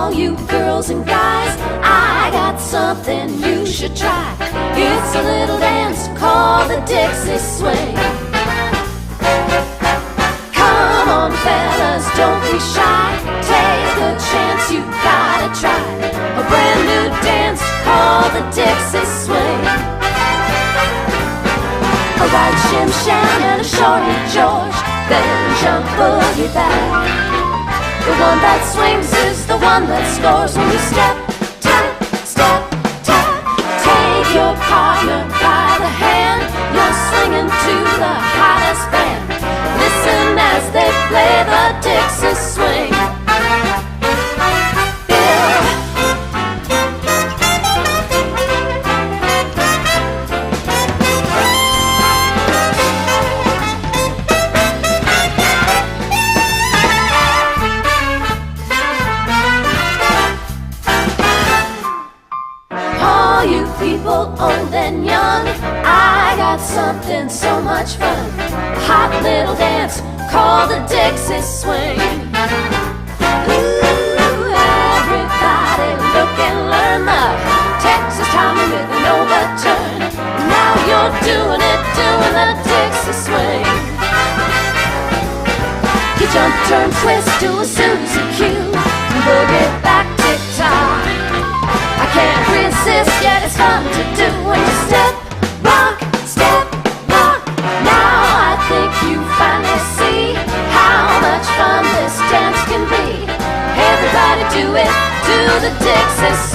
all you girls and guys, I got something you should try. It's a little dance called the Dixie Swing. Come on fellas, don't be shy, take a chance, you gotta try a brand new dance called the Dixie Swing. A right shim sham and a shorty George, then jump boogie back. The one that swings is the one that scores when you step, tap, step, tap. Take your partner by the hand, you're swinging to the hottest band. Listen as they play the Dixie Swing. You people old and young, I got something so much fun. A hot little dance called the Dixie Swing. Ooh, everybody look and learn the Texas timing with an overturn. Now you're doing it, doing the Dixie Swing. You jump, turn, twist to a Susie Q, boogie back, tick-tock. I can't resist, yet it's fun to do when you step, rock, now I think you finally see how much fun this dance can be. Everybody do it, do the Dixie Swing.